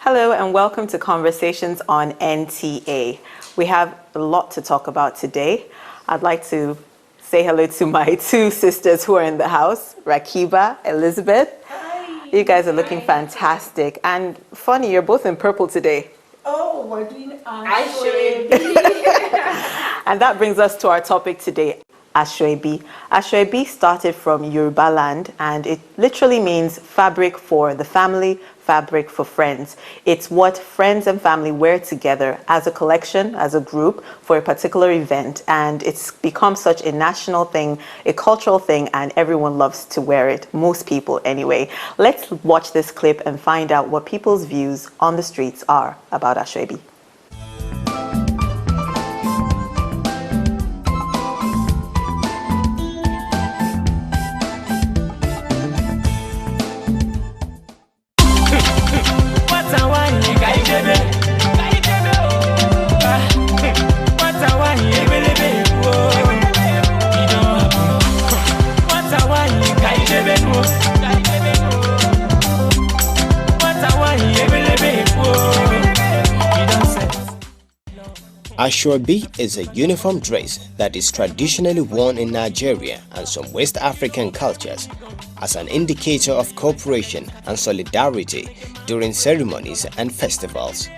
Hello and welcome to Conversations on NTA. We have a lot to talk about today. I'd like to say hello to my two sisters who are in the house, Rakiba, Elizabeth. Hi. You guys are looking fantastic. And funny, you're both in purple today. Oh, we're doing Ashwebi. And that brings us to our topic today, Ashwebi. Ashwebi started from Yoruba land and it literally means fabric for the family, fabric for friends. It's what friends and family wear together as a collection, as a group for a particular event. And it's become such a national thing, a cultural thing, and everyone loves to wear it. Most people anyway. Let's watch this clip and find out what people's views on the streets are about Ashwebi. Ashwebi is a uniform dress that is traditionally worn in Nigeria and some West African cultures as an indicator of cooperation and solidarity during ceremonies and festivals.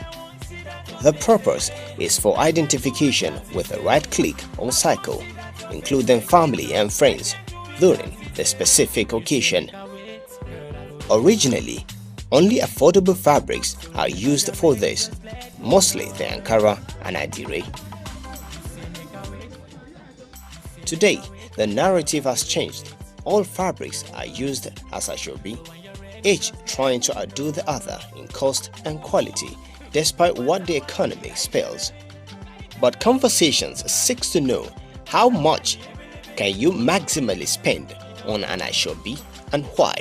The purpose is for identification with the right clique or cycle, including family and friends, during the specific occasion. Originally, only affordable fabrics are used for this, mostly the Ankara and Adire. Today, the narrative has changed. All fabrics are used as Ashwebi, each trying to outdo the other in cost and quality, despite what the economy spells. But Conversations seeks to know how much can you maximally spend on an Ashwebi and why.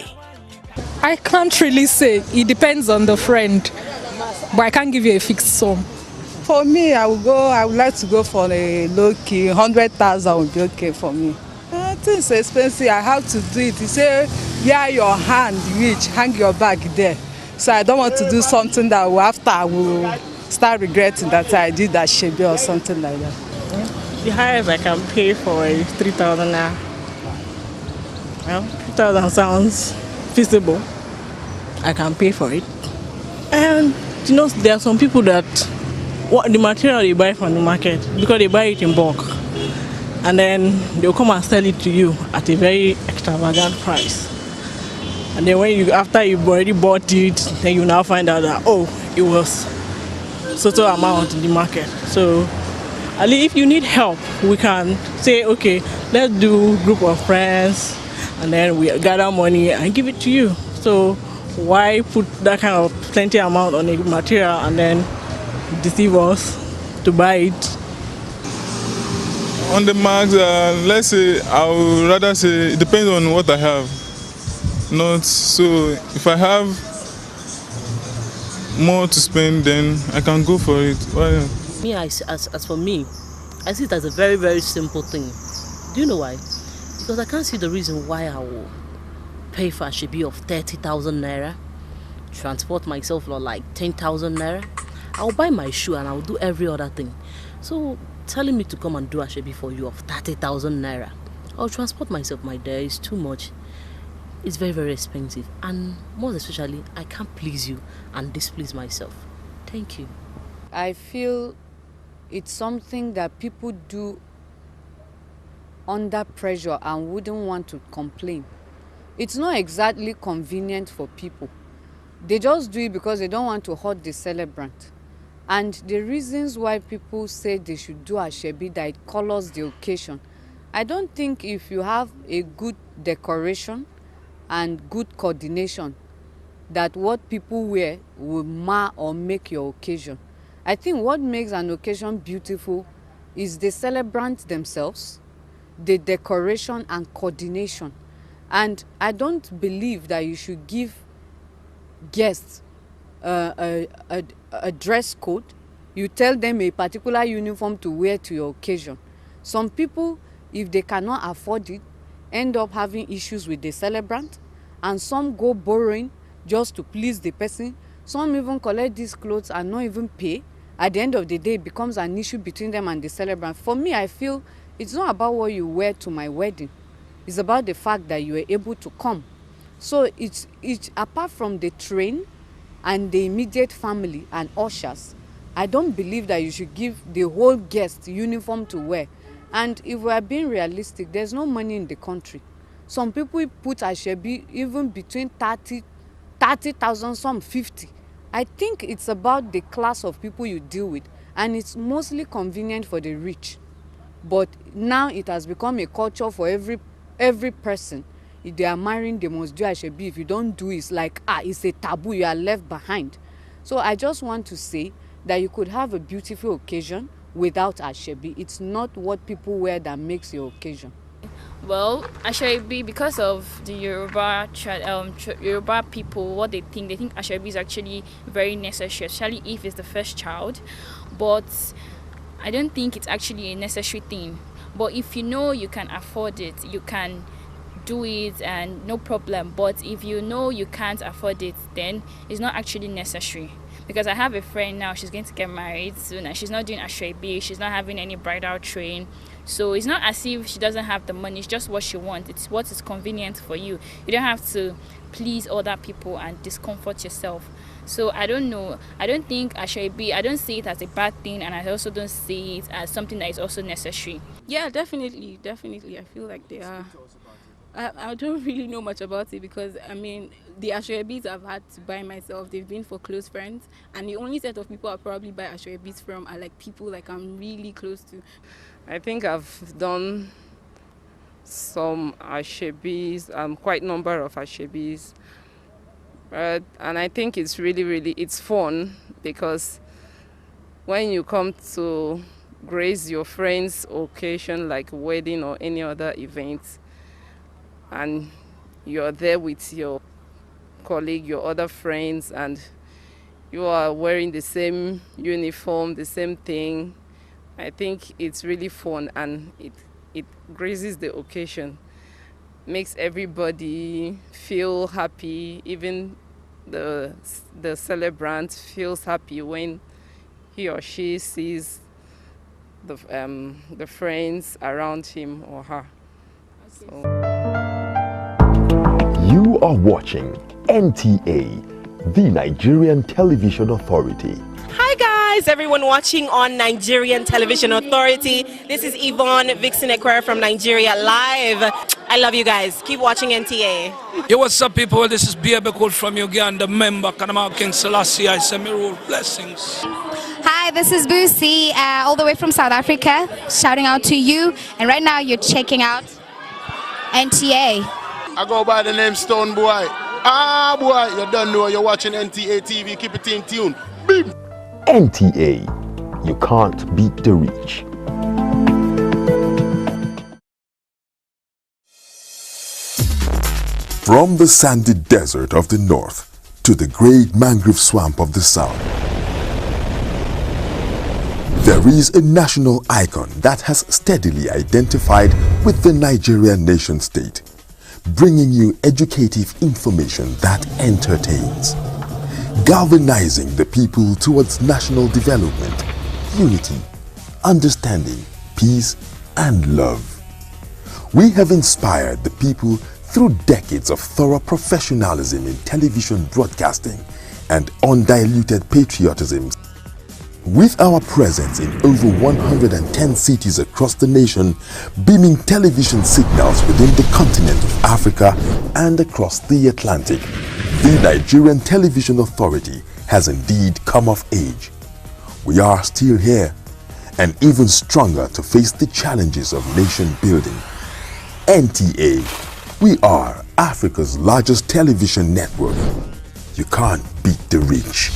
I can't really say. It depends on the friend, but I can't give you a fixed sum. For me, I would like to go for a low key. 100,000 would be okay for me. Things are expensive. I have to do it. You say where your hand reach, hang your bag there. So I don't want to do something that after I will start regretting that I did that Ashwebi or something like that. The highest I can pay for is 3,000 now. Well, 3,000 sounds feasible. I can pay for it. And you know, there are some people that what the material they buy from the market because they buy it in bulk, and then they'll come and sell it to you at a very extravagant price. And then when after you've already bought it, then you now find out that it was so amount in the market. So Ali, if you need help, we can say okay, let's do group of friends, and then we gather money and give it to you. So why put that kind of plenty amount on a material and then deceive us to buy it? On the marks, let's say I would rather say it depends on what I have. Not so if I have more to spend, then I can go for it. Why? Me, as for me, I see it as a very, very simple thing. Do you know why? Because I can't see the reason why I will pay for a Ashwebi of 30,000 naira, transport myself for like 10,000 naira. I'll buy my shoe and I'll do every other thing. So telling me to come and do a Ashwebi for you of 30,000 naira, I'll transport myself, my dear, is too much. It's very, very expensive. And most especially, I can't please you and displease myself. Thank you. I feel it's something that people do under pressure and wouldn't want to complain. It's not exactly convenient for people. They just do it because they don't want to hurt the celebrant. And the reasons why people say they should do Ashwebi, that it colors the occasion. I don't think if you have a good decoration and good coordination, that what people wear will mar or make your occasion. I think what makes an occasion beautiful is the celebrants themselves, the decoration and coordination. And I don't believe that you should give guests a dress code. You tell them a particular uniform to wear to your occasion. Some people, if they cannot afford it, end up having issues with the celebrant, and some go borrowing just to please the person Some even collect these clothes and not even pay. At the end of the day, it becomes an issue between them and the celebrant. For me, I feel it's not about what you wear to my wedding. It's about the fact that you were able to come. So it's apart from the train and the immediate family and ushers, I don't believe that you should give the whole guest uniform to wear. And if we are being realistic, there's no money in the country. Some people put Ashebi even between 30,000, some 50. I think it's about the class of people you deal with, and it's mostly convenient for the rich. But now it has become a culture for every person. If they are marrying, they must do Ashebi. If you don't do it, it's like, it's a taboo, you are left behind. So I just want to say that you could have a beautiful occasion without Ashebi. It's not what people wear that makes your occasion. Well, Ashebi, because of the Yoruba people, what they think Ashebi is actually very necessary, especially if it's the first child. But I don't think it's actually a necessary thing. But if you know you can afford it, you can do it and no problem. But if you know you can't afford it, then it's not actually necessary. Because I have a friend now, she's going to get married soon and she's not doing Ashebi, she's not having any bridal train. So it's not as if she doesn't have the money, it's just what she wants. It's what is convenient for you. You don't have to please other people and discomfort yourself. So I don't know. I don't think Ashebi, I don't see it as a bad thing, and I also don't see it as something that is also necessary. Yeah, definitely. I feel like they are. I don't really know much about it because, I mean, the Ashwebis I've had to buy myself, they've been for close friends. And the only set of people I'll probably buy Ashwebis from are like people like I'm really close to. I think I've done some Ashwebis, quite a number of Ashwebis. And I think it's really, it's fun because when you come to grace your friend's occasion like wedding or any other event, and you're there with your colleague, your other friends, and you are wearing the same uniform, the same thing, I think it's really fun and it graces the occasion, makes everybody feel happy, even the celebrant feels happy when he or she sees the friends around him or her. So. You are watching NTA, the Nigerian Television Authority. Hi guys, everyone watching on Nigerian Television Authority. This is Yvonne Vixen Ekwere from Nigeria Live. I love you guys. Keep watching NTA. Yo, what's up people? This is Biabekul from Uganda, member Kanama King Selassie. I send me rule blessings. Hi, this is Boosie, all the way from South Africa, shouting out to you. And right now you're checking out NTA. I go by the name Stone Boy. Boy, you don't know you're watching NTA TV. Keep it in tune. Beep. NTA, you can't beat the reach. From the sandy desert of the north to the great mangrove swamp of the south, there is a national icon that has steadily identified with the Nigerian nation state, bringing you educative information that entertains, galvanizing the people towards national development, unity, understanding, peace, and love. We have inspired the people through decades of thorough professionalism in television broadcasting and undiluted patriotism. With our presence in over 110 cities across the nation, beaming television signals within the continent of Africa and across the Atlantic, the Nigerian Television Authority has indeed come of age. We are still here and even stronger to face the challenges of nation building. NTA, we are Africa's largest television network. You can't beat the reach.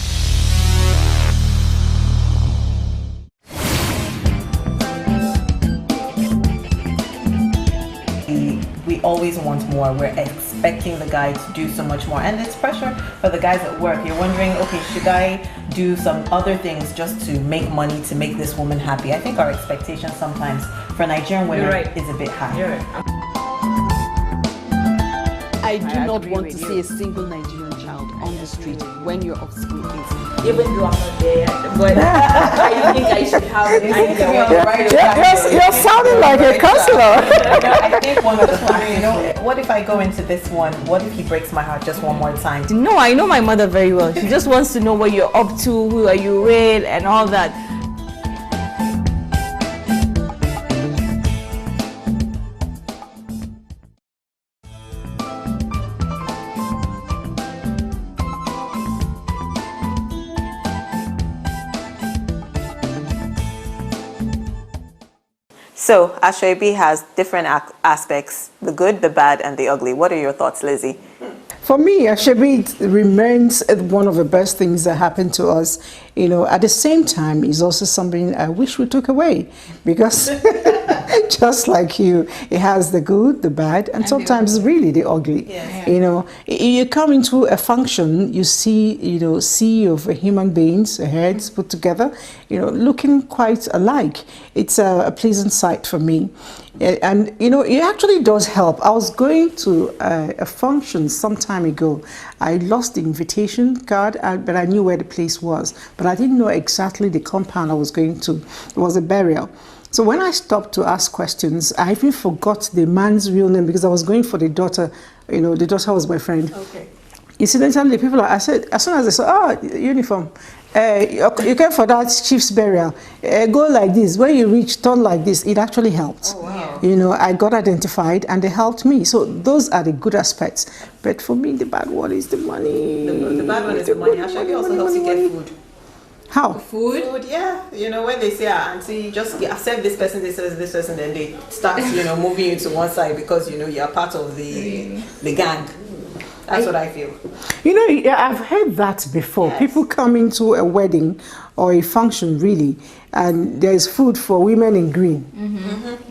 We always want more. We're expecting the guy to do so much more, and it's pressure for the guys at work. You're wondering, okay, should I do some other things just to make money, to make this woman happy? I think our expectations sometimes for Nigerian women is a bit high. I I do not want to see a single Nigerian child on the street when you're off school age. Even though I'm not there, but I think I should have it. You're sounding like a counselor. I think one of the times, you know, what if I go into this one? What if he breaks my heart just one more time? No, I know my mother very well. She just wants to know what you're up to, who are you with, and all that. So, Asoebi has different aspects, the good, the bad, and the ugly. What are your thoughts, Lizzie? For me, Asoebi remains one of the best things that happened to us. You know, at the same time, it's also something I wish we took away, because just like you, it has the good, the bad, and sometimes really the ugly. Yes. You know, you come into a function, you see, sea of human beings, heads put together, looking quite alike. It's a pleasant sight for me. And, it actually does help. I was going to a function some time ago. I lost the invitation card, but I knew where the place was. But I didn't know exactly the compound I was going to. It was a burial. So when I stopped to ask questions, I even forgot the man's real name because I was going for the daughter. The daughter was my friend. Okay. Incidentally, people, I said, as soon as they saw, uniform, you came for that chief's burial, go like this. When you reach, turn like this. It actually helped. Oh, wow. I got identified and they helped me. So those are the good aspects. But for me, the bad one is the money. The bad one is the money. Actually, also helps you get food. How? Food, yeah. When they say, auntie, just accept this person, this person, then they start, moving you to one side because, you're part of the gang. That's what I feel. I've heard that before. Yes. People come into a wedding or a function, really, and there's food for women in green,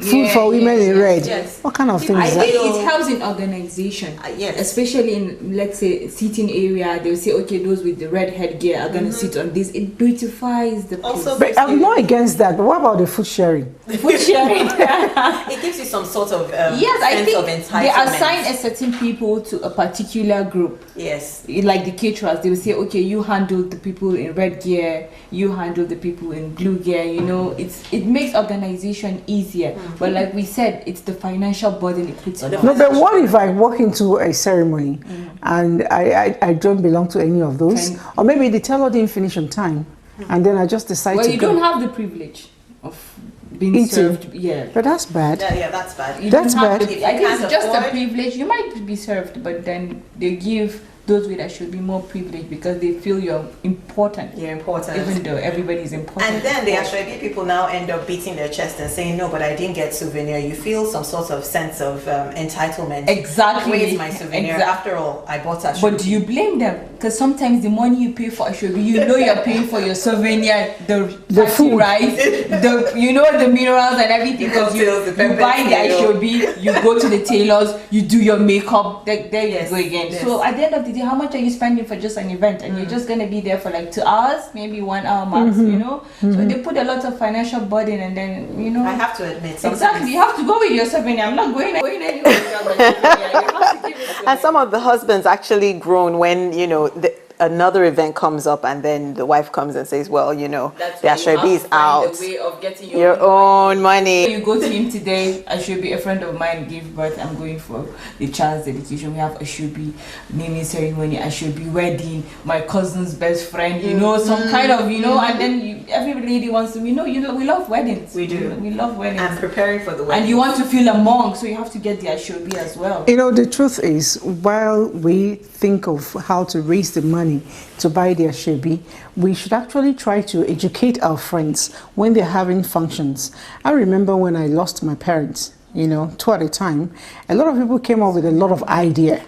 food for women in red. Yes. What kind of thing is that? It helps in organization, yes. Especially in, let's say, seating area. They'll say, okay, those with the red headgear are going to sit on this. It beautifies the place. But I'm not against that, but what about the food sharing? Food sharing. It gives you some sort of sense of entitlement. They assign a certain people to a particular group. Yes. Like the caterers, they will say, okay, you handle the people in red gear, you handle the people in blue gear. It makes organization easier. But like we said, it's the financial burden it puts on us. No, but what if I walk into a ceremony and I don't belong to any of those? Or maybe the teller didn't finish on time and then I just decide to go. Well, you don't have the privilege of being served. Yeah. But that's bad. Yeah, that's bad. That's bad. I think it's just a privilege. You might be served, but then they give those with that should be more privileged because they feel you're important. You're important. Even though everybody's important. And then the Asoebi people now end up beating their chest and saying, no, but I didn't get souvenir. You feel some sort of sense of entitlement. Exactly. Where's my souvenir? After all, I bought Asoebi. But do you blame them? Because sometimes the money you pay for Asoebi, you're paying for your souvenir, the food, rice, the minerals and everything. Because you buy the Asoebi, you go to the tailors, you do your makeup, there you go again. Yes. So at the end of the day, how much are you spending for just an event? And you're just going to be there for like 2 hours, maybe 1 hour max, So they put a lot of financial burden and then, I have to admit. Exactly, you have to go with your souvenir. I'm not going anywhere. You have to give it and some of the husbands actually groan when, another event comes up and then the wife comes and says, well, the Asoebi is out. The way of getting your own money. You go to him today, Asoebi, a friend of mine gave birth. I'm going for the child's dedication. We have Asoebi naming ceremony, Asoebi wedding, my cousin's best friend, some kind of, and then every lady wants to, we love weddings. We do. We love weddings. And preparing for the wedding. And you want to feel among, so you have to get the Asoebi as well. The truth is, while we think of how to raise the money to buy their Asoebi, we should actually try to educate our friends when they're having functions. I remember when I lost my parents, two at a time, a lot of people came up with a lot of idea.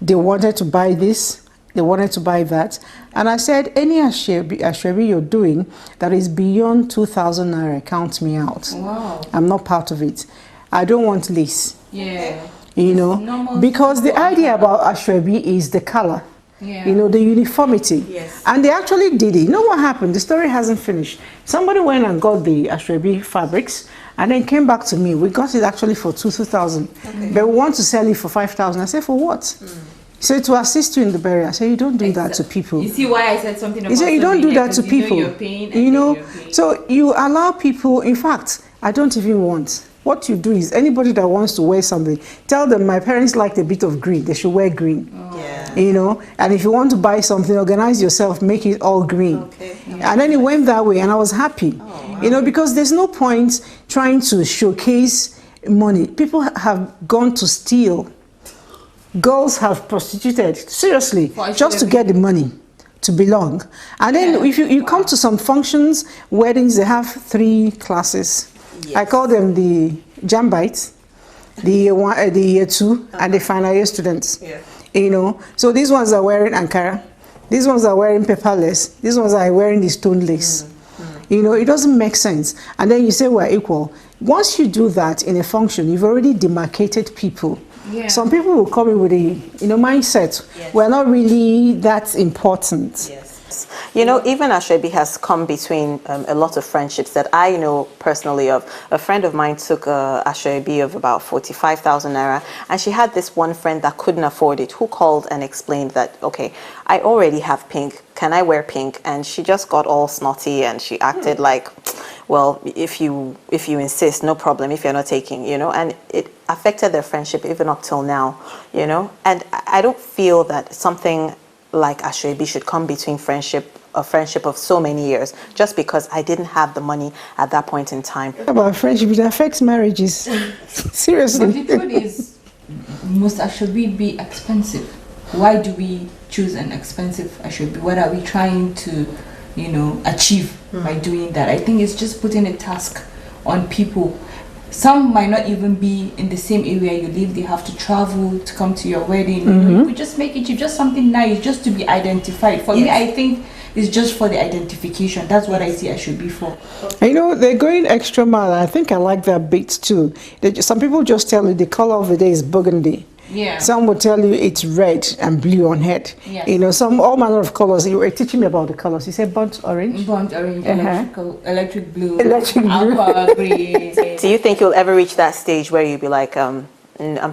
They wanted to buy this, they wanted to buy that, and I said, any Asoebi you're doing that is beyond 2,000 naira, count me out. Wow. I'm not part of it. I don't want lace. Yeah. Because the idea about Asoebi is the color. Yeah. The uniformity. Yes. And they actually did it. You know what happened? The story hasn't finished. Somebody went and got the Asoebi fabrics And then came back to me. We got it actually for 2,000. Okay. But we want to sell it for 5,000. I said, for what? He said, to assist you in the burial. I said, you don't do that to people. You see why I said something about He said, you don't do that to people. You're paying, you know, so you allow people, in fact, I don't even want. What you do is, anybody that wants to wear something, tell them my parents liked a bit of green. They should wear green. Oh. Yeah. You know, and if you want to buy something, organize yourself, make it all green. Okay. And then it went that way, and I was happy. Oh, wow. You know, because there's no point trying to showcase money. People have gone to steal. Girls have prostituted, seriously, just to get the money to belong. And then if you come to some functions, weddings, they have 3 classes. Yes. I call them the jambites, the year 2, and the final year students. Yeah. You know, so these ones are wearing Ankara, these ones are wearing paperless, these ones are wearing the stone lace. You know, it doesn't make sense. And then you say we're equal. Once you do that in a function, you've already demarcated people. Yeah. Some people will come in with a mindset. Yes. We're not really that important. Yes. You know, even Ashwebi has come between a lot of friendships that I know personally of. A friend of mine took a Ashwebi of about 45,000 naira, and she had this one friend that couldn't afford it, who called and explained that, okay, I already have pink, can I wear pink? And she just got all snotty and she acted like, well, if you insist, no problem, if you're not taking, you know, and it affected their friendship even up till now, you know. And I don't feel that something like Ashwebi should come between a friendship of so many years, just because I didn't have the money at that point in time. About friendship, it affects marriages. Seriously. But the truth is, must Ashwebi be expensive? Why do we choose an expensive Ashwebi? What are we trying to, you know, achieve by doing that? I think it's just putting a task on people. Some might not even be in the same area you live. They have to travel to come to your wedding. Mm-hmm. You know, we just make it just something nice, just to be identified. For me, I think it's just for the identification. That's what I see Ashwebi for. You know, they're going extra mile. I think I like that bit too. Some people just tell you the color of the day is burgundy. Yeah. Some will tell you it's red and blue on head. Yes. You know, all manner of colors. You were teaching me about the colors. You said burnt orange? Burnt orange, electric blue, aqua green. Do you think you'll ever reach that stage where you'll be like, I'm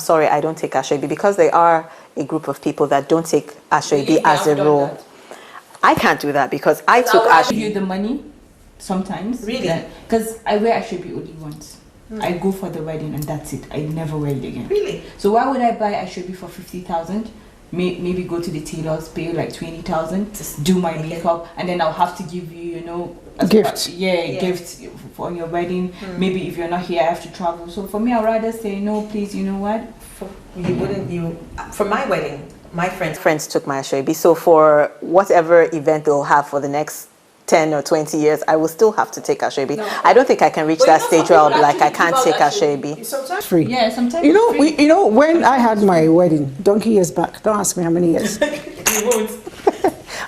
sorry, I don't take Ashwebi? Because they are a group of people that don't take Ashwebi as a rule. I can't do that because I took Ashwebi. I'll give you the money sometimes. Really? Because I wear Ashwebi only once. I go for the wedding and that's it. I never wear it again. Really? So why would I buy Ashwebi for 50,000? Maybe go to the tailors, pay like 20,000, do my makeup, and then I'll have to give you, you know, a gift. Gift for your wedding. Maybe if you're not here, I have to travel. So for me, I'd rather say no, please. You know what? For my wedding, my friends took my Ashwebi. So for whatever event they'll have for the next 10 or 20 years, I will still have to take Ashwebi. No. I don't think I can reach that stage where I'll be like, I can't take Ashwebi. Sometimes free. Yeah, sometimes you know, you know, when I had my wedding, donkey years back, don't ask me how many years. You won't.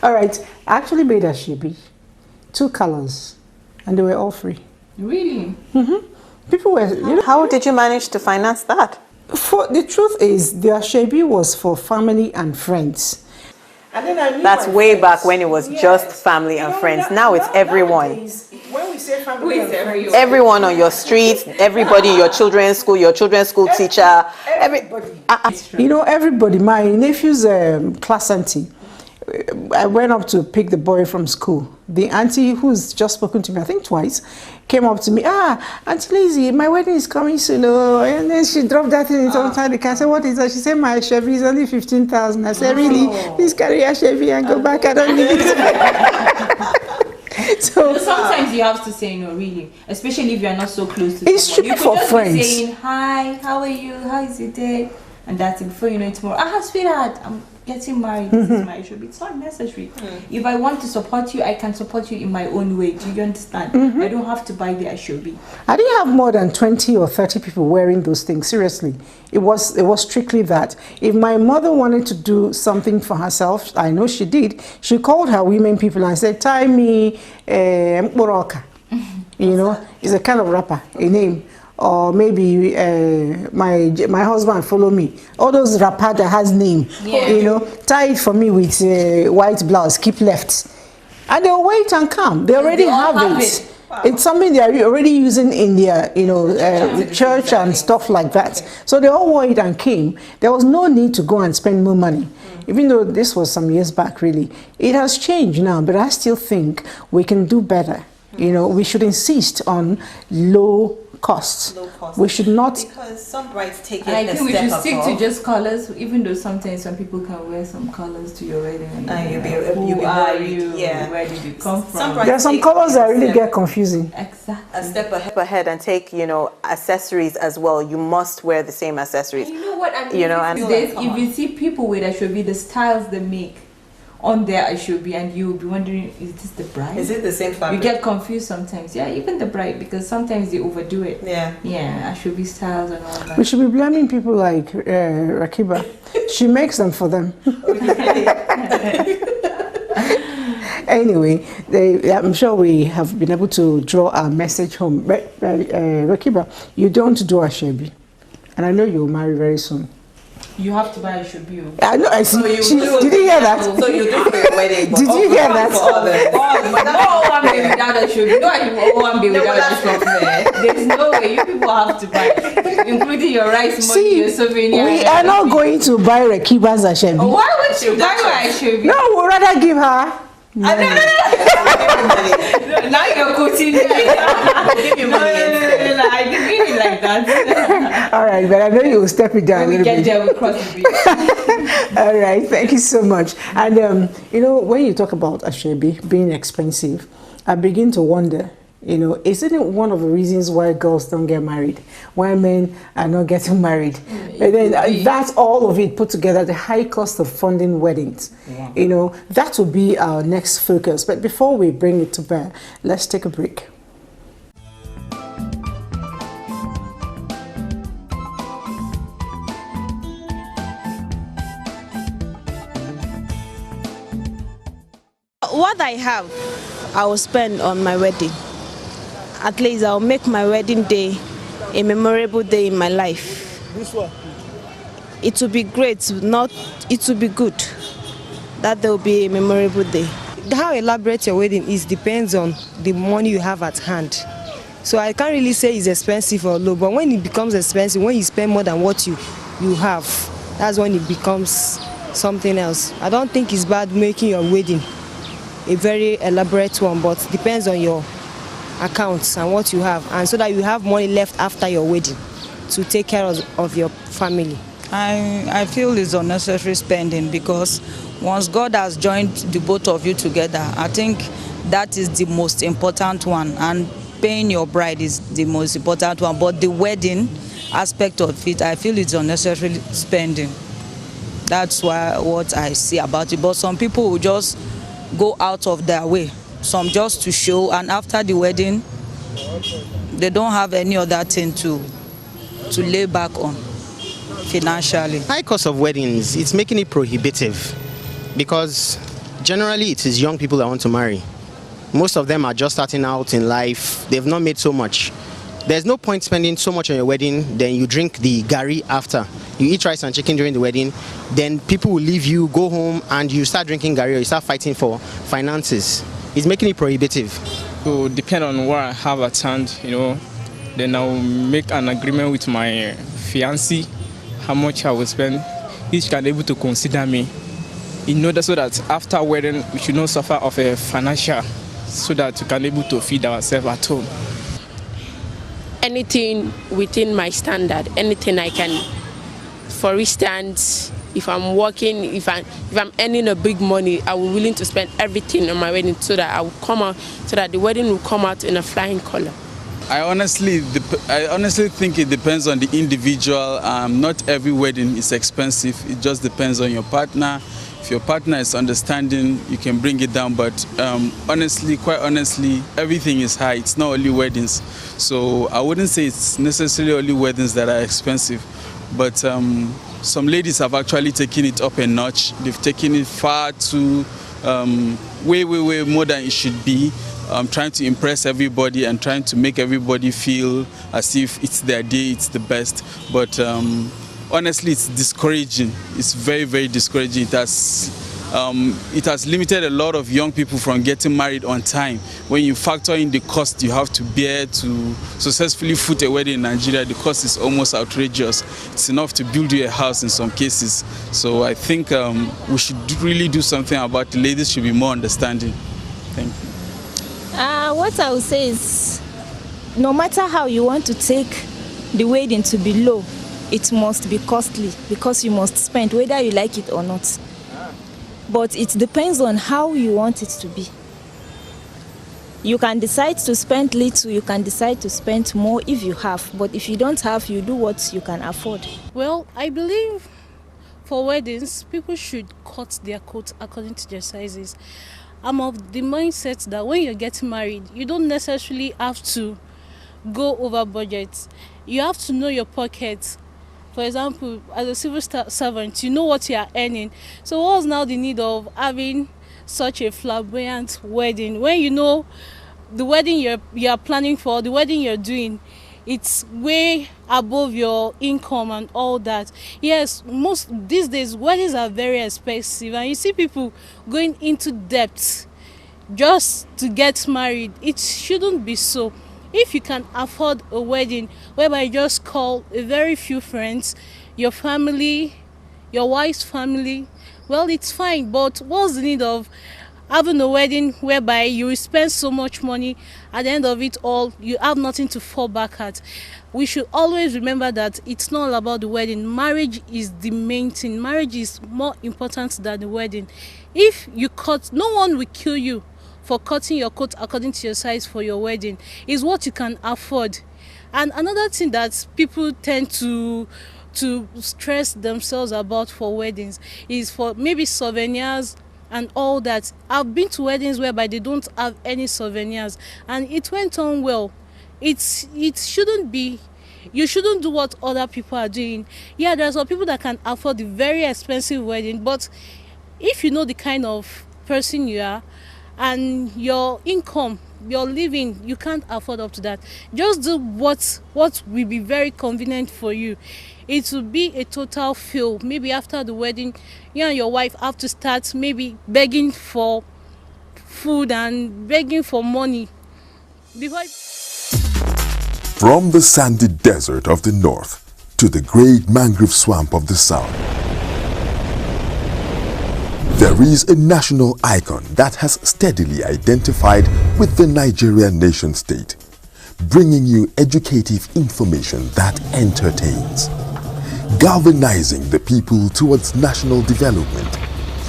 All right, I actually made Ashwebi, 2 colors, and they were all free. Really? Mm-hmm. People were, you know. How did you manage to finance that? The truth is, the Ashwebi was for family and friends. And then that's way back when it was just family and friends. Now it's everyone. When we say family and friends, everyone on your street, everybody in your children's school teacher, everybody. You know, everybody. My nephew's class auntie, I went up to pick the boy from school. The auntie who's just spoken to me, I think twice, came up to me. Auntie Lizzie, my wedding is coming soon. And then she dropped that in inside the car. I said, what is that? She said, my Ashwebi is only 15,000. I said, really? Please carry Ashwebi and go back. I don't need it. So sometimes you have to say no, really, especially if you are not so close to it's someone. You for just friends. Be saying, hi, how are you? How is your day? And that's it. Before you know it, tomorrow, sweetheart, I'm getting married. This is my Ashwebi. It's not necessary. If I want to support you, I can support you in my own way. Do you understand? I don't have to buy the Ashwebi. I didn't have more than 20 or 30 people wearing those things. Seriously, it was strictly that. If my mother wanted to do something for herself, I know she did. She called her women people and said, "Tie me Moroka." You know, it's a kind of wrapper, a name. Or maybe my husband follow me. All those wrapper that has name, you know, tie it for me with white blouse, keep left. And they'll wait and come. They already have it. It's something they are already using in their, church and stuff like that. So they all wore it and came. There was no need to go and spend more money. Even though this was some years back, really. It has changed now, but I still think we can do better. We should insist on low costs. We should not, because some brides take it. And I think we should stick above. to just colors, even though sometimes some people can wear some colors to your wedding. And you'll be you? Yeah. Where did you come from? there are some colors that really get confusing. Exactly. A step ahead and take, accessories as well. You must wear the same accessories. And you know what? And if you see people with Ashwebi, the styles they make on their Ashwebi, and you'll be wondering, is this the bride? Is it the same fabric? You get confused sometimes. Yeah, even the bride, because sometimes they overdo it. Yeah. Yeah, Ashwebi styles and all that. We should be blaming people like Rakiba. She makes them for them. Anyway, I'm sure we have been able to draw our message home. Rakiba, you don't do Ashwebi, and I know you'll marry very soon. You have to buy Ashwebi. I know. Did you hear that? So you do for your wedding. Did you hear that? No one be without Ashwebi. No one be without Ashwebi. There's no way. You people have to buy, including your rice money, your souvenir. We are not going to buy Rakiba's Ashwebi. Why would you buy my Ashwebi? No, we'll rather give her. No. Now you're quoting me. Give you money. No, I didn't mean it like that. All right, but I know you will step it down. When we get there, we cross the bridge. All right, thank you so much. And when you talk about Ashwebi being expensive, I begin to wonder, isn't it one of the reasons why girls don't get married, why men are not getting married? And then that's all of it put together, the high cost of funding weddings. Yeah. That will be our next focus. But before we bring it to bear, let's take a break. What I have, I will spend on my wedding. At least I'll make my wedding day a memorable day in my life. This one? It will be great, it will be good. That there will be a memorable day. How elaborate your wedding is depends on the money you have at hand. So I can't really say it's expensive or low, but when it becomes expensive, when you spend more than what you have, that's when it becomes something else. I don't think it's bad making your wedding a very elaborate one, but it depends on your accounts and what you have, and so that you have money left after your wedding to take care of your family. I feel it's unnecessary spending, because once God has joined the both of you together, I think that is the most important one, and paying your bride is the most important one. But the wedding aspect of it, I feel it's unnecessary spending. That's what I see about it. But some people will just go out of their way, some just to show, and after the wedding they don't have any other thing to lay back on financially. High cost of weddings, it's making it prohibitive, because generally it is young people that want to marry. Most of them are just starting out in life, they've not made so much. There's no point spending so much on your wedding, then you drink the gari after. You eat rice and chicken during the wedding, then people will leave you, go home, and you start drinking gari, or you start fighting for finances. It's making it prohibitive. So depend on what I have at hand, then I'll make an agreement with my fiancé, how much I will spend. Each can be able to consider me, in order so that after wedding we should not suffer of a financial, so that we can be able to feed ourselves at home. Anything within my standard, anything I can. For instance, if I'm working, if I'm earning a big money, I will willing to spend everything on my wedding, so that I will come out, so that the wedding will come out in a flying color. I honestly think it depends on the individual. Not every wedding is expensive. It just depends on your partner. If your partner is understanding, you can bring it down. But quite honestly, everything is high. It's not only weddings. So I wouldn't say it's necessarily only weddings that are expensive. But some ladies have actually taken it up a notch. They've taken it far too, way more than it should be. Trying to impress everybody and trying to make everybody feel as if it's their day, it's the best. But honestly, it's discouraging. It's very, very discouraging. It has it has limited a lot of young people from getting married on time. When you factor in the cost you have to bear to successfully foot a wedding in Nigeria, the cost is almost outrageous. It's enough to build you a house in some cases. So I think we should really do something about it. Ladies should be more understanding. Thank you. What I would say is, no matter how you want to take the wedding to be low, it must be costly because you must spend whether you like it or not. But it depends on how you want it to be. You can decide to spend little, you can decide to spend more if you have, but if you don't have, you do what you can afford. Well, I believe for weddings, people should cut their coat according to their sizes. I'm of the mindset that when you're getting married, you don't necessarily have to go over budget. You have to know your pocket. For example, as a civil servant, you know what you are earning. So what's now the need of having such a flamboyant wedding when you know the wedding you're planning for, the wedding you're doing, it's way above your income and all that. Yes, most these days weddings are very expensive, and you see people going into debt just to get married. It shouldn't be so. If you can afford a wedding whereby you just call a very few friends, your family, your wife's family, well, it's fine. But what's the need of having a wedding whereby you spend so much money, at the end of it all, you have nothing to fall back at? We should always remember that it's not all about the wedding. Marriage is the main thing. Marriage is more important than the wedding. If you cut, no one will kill you for cutting your coat according to your size for your wedding. Is what you can afford. And another thing that people tend to stress themselves about for weddings is for maybe souvenirs and all that. I've been to weddings whereby they don't have any souvenirs, and it went on well. It shouldn't be. You shouldn't do what other people are doing. Yeah, there are some people that can afford the very expensive wedding, but if you know the kind of person you are and your income, your living, you can't afford up to that. Just do what will be very convenient for you. It will be a total fail. Maybe after the wedding, you and your wife have to start maybe begging for food and begging for money. From the sandy desert of the north to the great mangrove swamp of the south, there is a national icon that has steadily identified with the Nigerian nation state, bringing you educative information that entertains, galvanizing the people towards national development,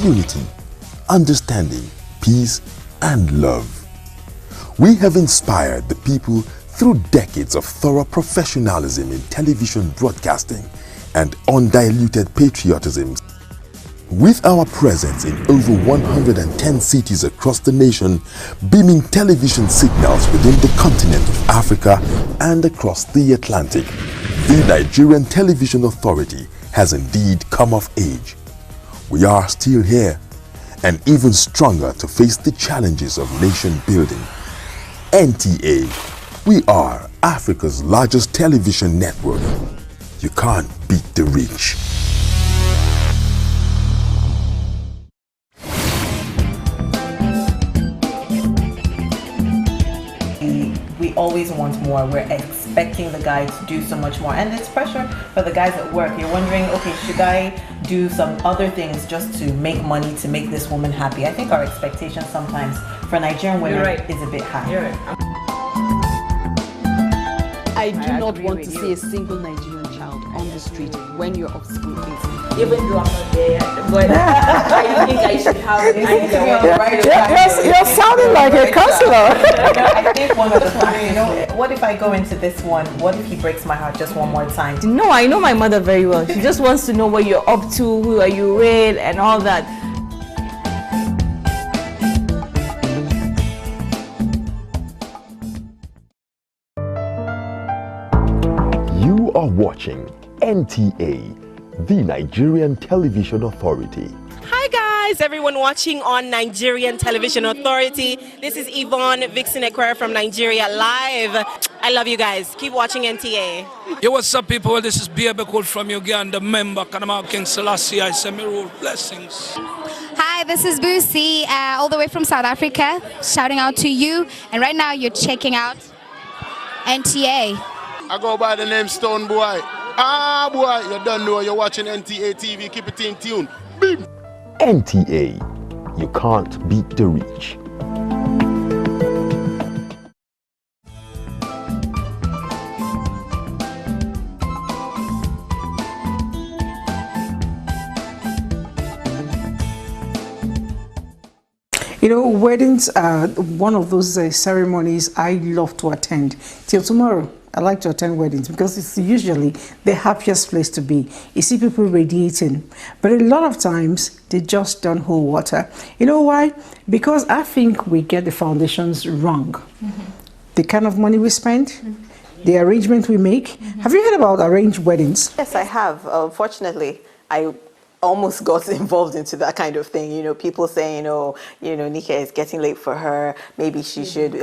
unity, understanding, peace, and love. We have inspired the people through decades of thorough professionalism in television broadcasting and undiluted patriotism. With our presence in over 110 cities across the nation, beaming television signals within the continent of Africa and across the Atlantic, the Nigerian Television Authority has indeed come of age. We are still here and even stronger to face the challenges of nation building. NTA, we are Africa's largest television network. You can't beat the reach. We always want more. We're expecting the guy to do so much more, and it's pressure for the guys at work. You're wondering, okay, should I do some other things just to make money, to make this woman happy? I think our expectations sometimes for Nigerian women is a bit high. You're right. I do not want to see a single Nigerian child on the street when you're of school age. Even though I'm not there, but I think I should have it. You're sounding like a counselor. I think one of the times, what if I go into this one? What if he breaks my heart just one more time? No, I know my mother very well. She just wants to know what you're up to, who are you with, and all that. You are watching NTA, the Nigerian Television Authority. Hi guys, everyone watching on Nigerian Television Authority. This is Yvonne Vixen Ekwere from Nigeria Live. I love you guys. Keep watching NTA. Yo, what's up, people? Well, this is Baby Cool from Uganda, member, Kanama King Selassie, I send me rule. Blessings. Hi, this is Boosie, all the way from South Africa, shouting out to you. And right now you're checking out NTA. I go by the name Stone Boy. Ah, boy, you don't know. You're watching NTA TV. Keep it in tune. Beep. NTA. You can't beat the reach. You know, weddings are one of those ceremonies I love to attend. Till tomorrow, I like to attend weddings because it's usually the happiest place to be. You see people radiating, but a lot of times they just don't hold water. You know why? Because I think we get the foundations wrong. The kind of money we spend, the arrangement we make. Have you heard about arranged weddings? Yes, I have. Unfortunately, I almost got involved into that kind of thing. You know, people saying, oh, you know, Nika is getting late for her. Maybe she should.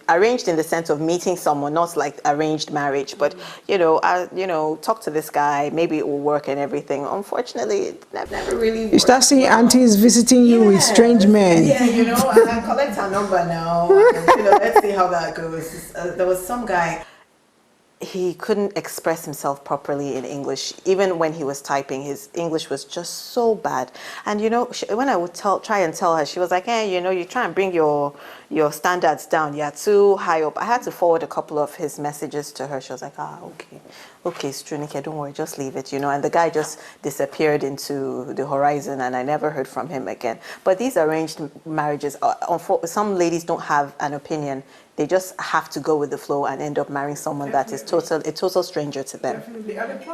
Arranged in the sense of meeting someone, not like arranged marriage. But you know, talk to this guy. Maybe it will work and everything. Unfortunately, it never really worked. You start seeing aunties visiting you with strange men. Yeah, you know, I collect her number now. And, you know, let's see how that goes. There was some guy. He couldn't express himself properly in English. Even when he was typing, his English was just so bad. And you know, when I would try and tell her, she was like, hey, you know, you try and bring your standards down. You're too high up. I had to forward a couple of his messages to her. She was like, ah, okay, Strunike, don't worry, just leave it, you know. And the guy just disappeared into the horizon, and I never heard from him again. But these arranged marriages, some ladies don't have an opinion. They just have to go with the flow and end up marrying someone that is a total stranger to them.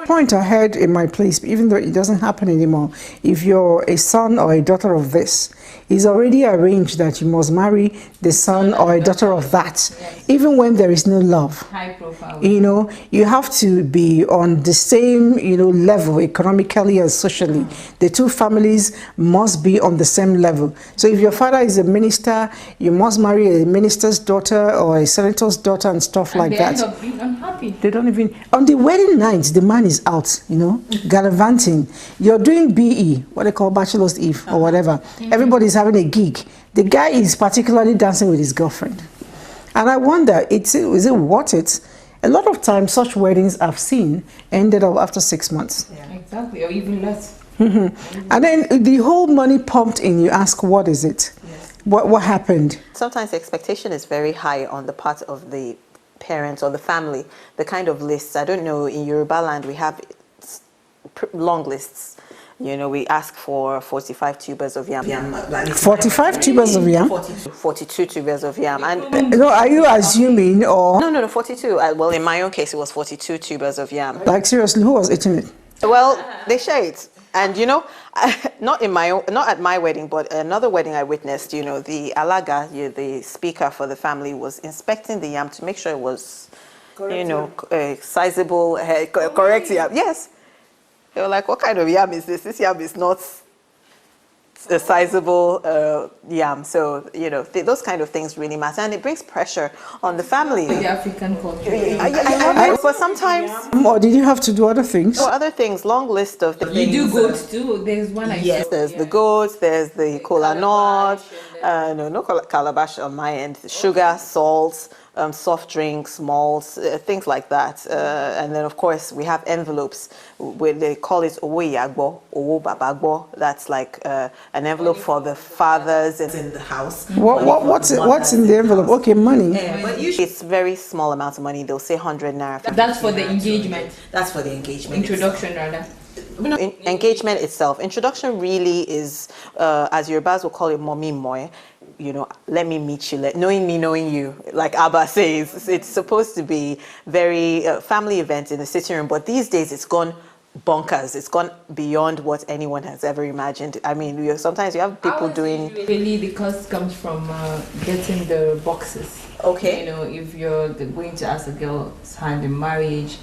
Point I heard in my place, even though it doesn't happen anymore, if you're a son or a daughter of this, it's already arranged that you must marry the son or a daughter of that, even when there is no love. High profile. You know, you have to be on the same, you know, level economically and socially. The two families must be on the same level. So if your father is a minister, you must marry a minister's daughter or a senator's daughter and stuff like that. They end up being unhappy. They don't even, on the wedding night, the man is out, you know, gallivanting. You're doing BE, what they call Bachelor's Eve or whatever. Everybody's having a gig. The guy is particularly dancing with his girlfriend. And I wonder, is it worth it? A lot of times, such weddings I've seen ended up after 6 months. Yeah. Exactly, or even less. And then the whole money pumped in, you ask, what is it? What happened? Sometimes the expectation is very high on the part of the parents or the family. The kind of lists, I don't know, in Yoruba land we have long lists. You know, we ask for 45 tubers of yam. 45 tubers of yam? 42 tubers of yam. And no, are you assuming or? No, 42. Well, in my own case, it was 42 tubers of yam. Like seriously, who was eating it? Well, they share it. And you know, not at my wedding, but another wedding I witnessed, you know, the alaga, the speaker for the family, was inspecting the yam to make sure it was, correct, you know, sizable, correct yam. Yes. They were like, what kind of yam is this? This yam is not a sizable yam. So, you know, those kind of things really matter. And it brings pressure on the family. The African culture. I love it. But sometimes... Or did you have to do other things? Or other things, long list of the things. You do goats too? There's one I Yes, there's the goats, there's the kola nut, no calabash on my end, sugar, salt, soft drinks, malts, things like that. And then, of course, we have envelopes. They call it owo babagbo. That's like an envelope for the fathers in the house. What's in the envelope? Okay, money. But usually it's very small amounts of money. They'll say 100 naira. That's for the engagement. That's for the engagement. Introduction, rather. No, engagement itself. Introduction really is, as Yorubas will call it, momi moe. You know, let me meet you, knowing me, knowing you, like Abba says. It's supposed to be very family event in the sitting room, but these days it's gone bonkers. It's gone beyond what anyone has ever imagined. I mean, sometimes you have people doing... Really, the cost comes from getting the boxes. Okay. You know, if you're going to ask a girl's hand in marriage,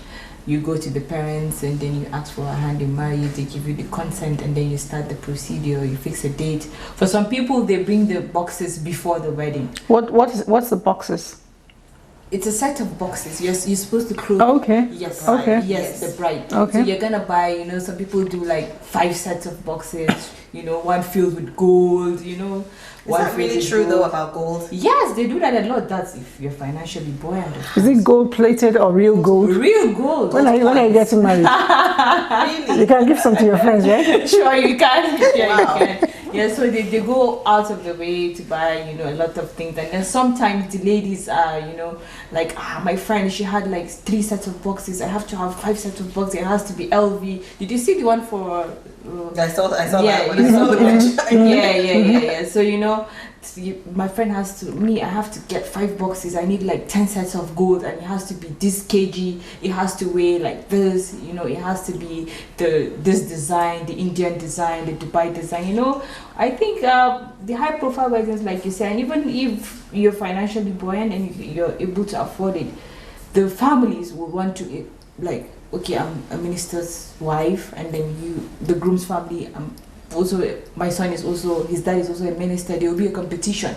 you go to the parents and then you ask for a hand in marriage, they give you the consent and then you start the procedure, you fix a date. For some people, they bring the boxes before the wedding. What's the boxes? it's a set of boxes. You're supposed to clothe. Okay. Yes. Okay. Yes, the bride. Okay. So you're gonna buy, some people do like 5 sets of boxes, one filled with gold, Is that really true though about gold? Yes, they do that a lot. That's if you're financially buoyant. Is it gold plated or real gold? Real gold. When are you getting married? Really? You can give some to your friends, right? Sure, you can. Yeah, you can. Yeah, so they go out of the way to buy, a lot of things. And then sometimes the ladies are, like, my friend, she had like 3 sets of boxes. I have to have 5 sets of boxes. It has to be LV. Did you see the one for... I saw that one. You saw the one. Mm-hmm. Yeah. So, my friend has to, I have to get 5 boxes. I need like 10 sets of gold, and it has to be this kg. It has to weigh like this, it has to be this design, the Indian design, the Dubai design, I think the high profile weddings, like you said, and even if you're financially buoyant and you're able to afford it, the families will want to, like, okay, I'm a minister's wife, and then the groom's family, also, my son is also, his dad is also a minister. There will be a competition.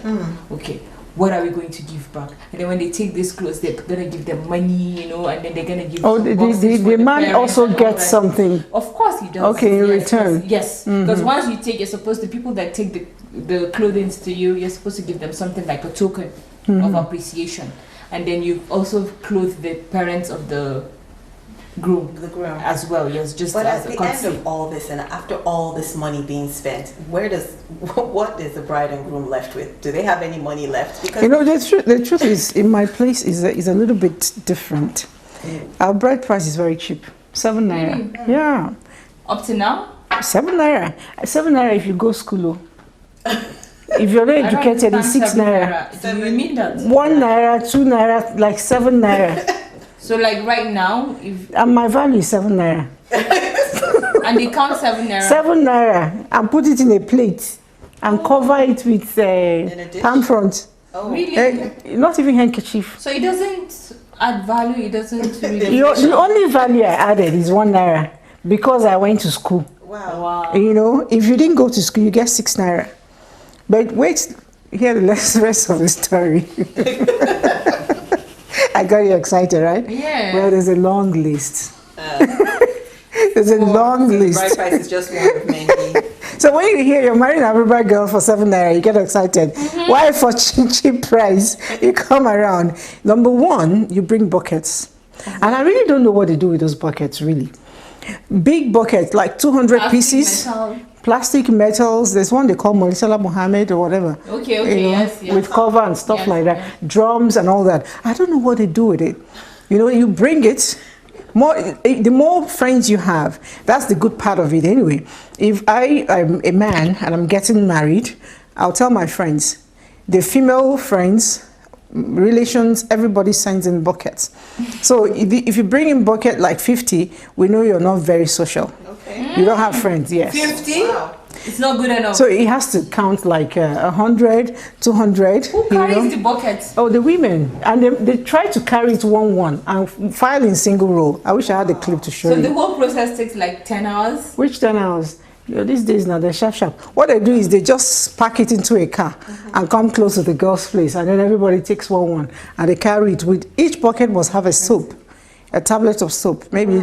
Okay, what are we going to give back? And then when they take these clothes, they're gonna give them money, and then they're gonna give. Oh, the man also gets something. Of course, he does. Okay, in return. Yes, because once you take, the people that take the clothing to you, you're supposed to give them something like a token of appreciation, and then you also clothe the parents of the groom as well. Yes, just but as at the end of all this, and after all this money being spent, what is the bride and groom left with? Do they have any money left? Because the truth is, in my place is a little bit different. Our bride price is very cheap, 7 naira. Yeah, up to now 7 naira. 7 naira if you go school. If you're not educated, it's 6 naira. Do you mean that? 1 naira, 2 naira, like 7 naira. So like right now, and my value is 7 naira. And they count 7 naira. 7 naira, and put it in a plate and cover it with palm front. Oh, really? Not even handkerchief. So it doesn't add value. It doesn't really. The only value I added is 1 naira because I went to school. Wow. If you didn't go to school, you get 6 naira. But wait, hear the rest of the story. I got you excited, right? Yeah. Well, there's a long list. There's a long list. Bride price is just one of many. So when you hear you're marrying a Aruba girl for 7 naira, you get excited. Why for cheap price? You come around. Number 1, you bring buckets. And I really don't know what they do with those buckets, really. Big buckets, like 200 pieces. Plastic metals. There's one they call Molisala Mohammed or whatever. Okay, yes. With cover and stuff like that. Drums and all that. I don't know what they do with it. You bring it. The more friends you have, that's the good part of it anyway. If I'm a man and I'm getting married, I'll tell my friends. The female friends, relations, everybody sends in buckets. So if you bring in bucket like 50, we know you're not very social. You don't have friends, yes. 50? Wow. It's not good enough. So it has to count like 100, 200. Who carries the buckets? Oh, the women. And they try to carry it 1-1 and file in single row. I wish I had a clip to show you. So the whole process takes like 10 hours? Which 10 hours? These days now, they're sharp. What they do is they just pack it into a car and come close to the girl's place. And then everybody takes 1-1 and they carry it with, each bucket must have a soap. A tablet of soap, maybe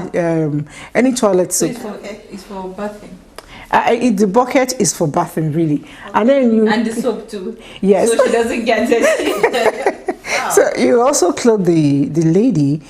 any toilet soap. So it's for bathing? The bucket is for bathing, really. And then and the soap too? Yes. So she doesn't get it. Wow. So you also clothe the lady,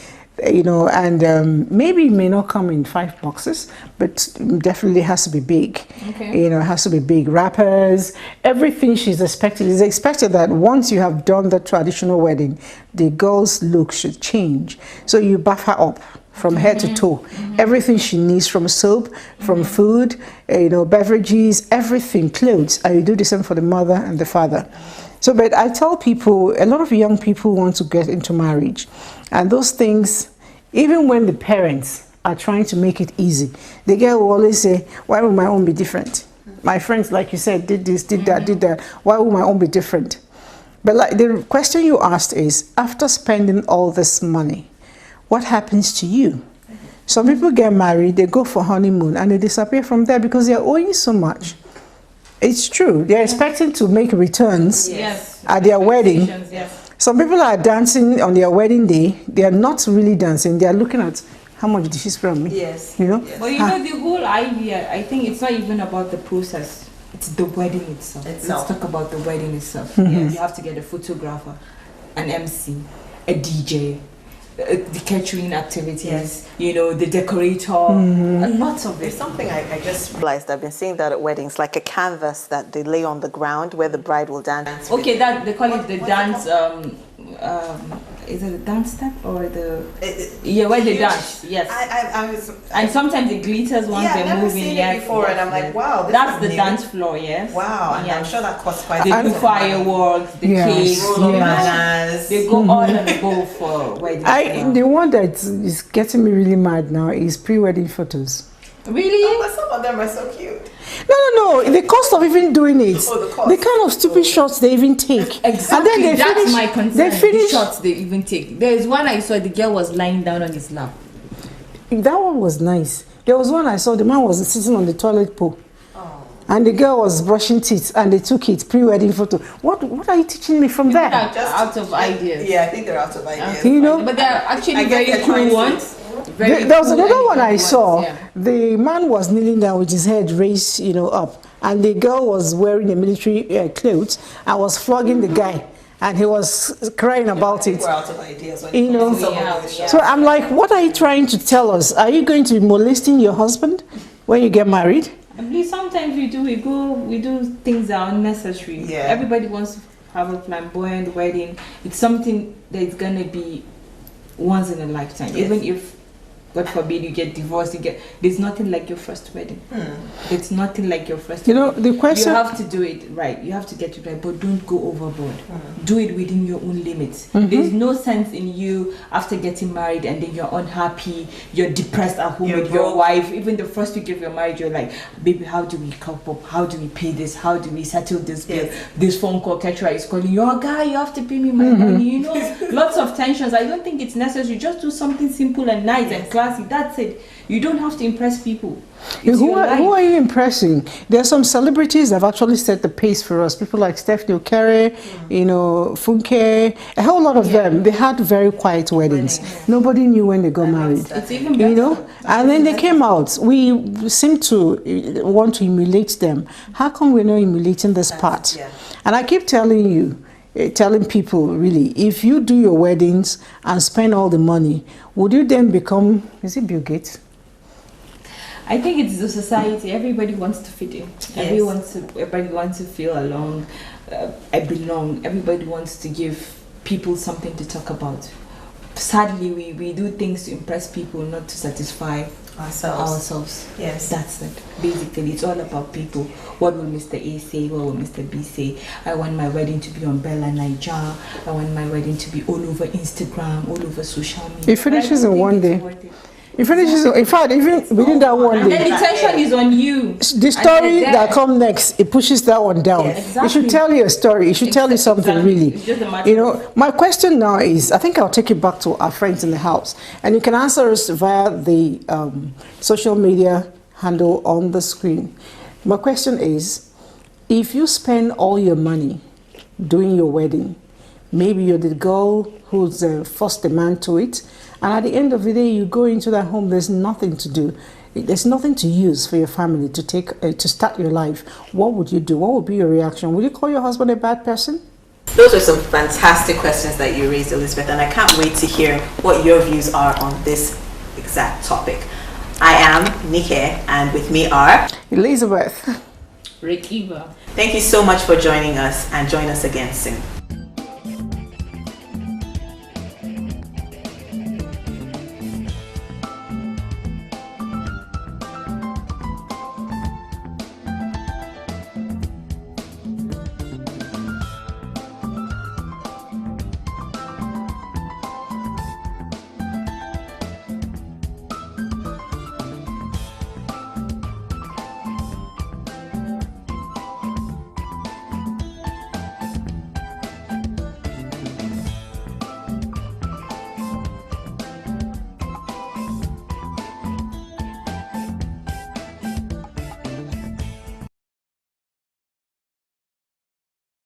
and maybe it may not come in 5 boxes, but definitely has to be big. Okay. It has to be big. Wrappers, everything she's expected. It's expected that once you have done the traditional wedding, the girl's look should change. So you buff her up from head to toe. Everything she needs, from soap, from food, beverages, everything, clothes. And you do the same for the mother and the father. So, but I tell people, a lot of young people want to get into marriage. And those things, even when the parents are trying to make it easy, the girl will always say, why will my own be different? My friends, like you said, did this, did that, did that. Why will my own be different? But like the question you asked is, after spending all this money, what happens to you? Some people get married, they go for honeymoon, and they disappear from there because they're owing so much. It's true. They're expecting to make returns at their wedding. Yes. Some people are dancing on their wedding day. They are not really dancing. They are looking at how much did she spend on me. Yes. You know. But you know, the whole idea, I think it's not even about the process. It's the wedding itself. Let's talk about the wedding itself. Mhm. You have to get a photographer, an MC, a DJ, the catering activities, you know, the decorator, and lots of There's it. something I just realized. I've been seeing that at weddings, like a canvas that they lay on the ground where the bride will dance. Okay, that they call it the dance. Is it a dance step or the? Yeah, where they dance. Yes. And sometimes it glitters once Yeah, I've they're never moving. seen it Yes, before, yes, and I'm like, yes. wow, this That's is the new. dance floor. Yes. Wow, and I'm sure that costs quite They a do bit of money. fireworks, the Yes, cakes, yes. bananas. They go all and above for weddings. The one that is getting me really mad now is pre-wedding photos. Really? Oh, but some of them are so cute. No. The cost of even doing it, the kind of stupid shots they even take, Exactly. and then they That's finish. my concern. They finish. The shots they even take. There is one I saw. The girl was lying down on his lap. That one was nice. There was one I saw. The man was sitting on the toilet pole, and the girl was brushing teeth, and they took it pre-wedding photo. What are you teaching me from there? Out of ideas. Yeah, I think they're out of ideas. You know, But they're actually I guess very they're trying cool to- ones. There was another one I saw. Yeah. The man was kneeling down with his head raised, up, and the girl was wearing a military clothes and was flogging the guy, and he was crying about it. We're out of ideas. When You it know, comes to some of those shots. so I'm like, what are you trying to tell us? Are you going to be molesting your husband when you get married? I believe sometimes we do things that are unnecessary. Yeah. Everybody wants to have a flamboyant wedding. It's something that's gonna be once in a lifetime. Yes. Even if, God forbid, you get divorced, there's nothing like your first wedding. It's nothing like your first You know, wedding. the question- You have to do it right. You have to get it right, but don't go overboard. Do it within your own limits. There's no sense in you after getting married and then you're unhappy, you're depressed at home with your wife. Even the first week of your marriage, you're like, baby, how do we cope up? How do we pay this? How do we settle this bill? This phone call, Ketra is calling, you're a guy, you have to pay me my money. You know, lots of tensions. I don't think it's necessary. Just do something simple and nice and classy. That's it. You don't have to impress people. It's Who your who life. are you impressing? There are some celebrities that have actually set the pace for us. People like Stephanie Okere, Funke, a whole lot of them. They had very quiet weddings. Nobody knew when they got married. It's even better. And then they came out. We seem to want to emulate them. How come we're not emulating this part? And I keep telling you, telling people really, if you do your weddings and spend all the money, would you then become, is it Bill Gates? I think it's the society. Everybody wants to fit in. Everybody wants to feel along. I belong. Everybody wants to give people something to talk about. Sadly, we do things to impress people, not to satisfy ourselves. Yes. That's it. Basically, it's all about people. What will Mr. A say? What will Mr. B say? I want my wedding to be on Bella Naija. I want my wedding to be all over Instagram, all over social media. It finishes in one day. It finishes, in fact, even within that one And day. then the tension is on you. The story that comes next, it pushes that one down. It should tell you a story. It should tell you something really. It's just a matter My question now is, I think I'll take it back to our friends in the house, and you can answer us via the social media handle on the screen. My question is, if you spend all your money doing your wedding, maybe you're the girl who's first demand to it, and at the end of the day, you go into that home, there's nothing to do. There's nothing to use for your family to take to start your life. What would you do? What would be your reaction? Would you call your husband a bad person? Those are some fantastic questions that you raised, Elizabeth, and I can't wait to hear what your views are on this exact topic. I am Nike, and with me are Elizabeth, Rekiva. Thank you so much for joining us, and join us again soon.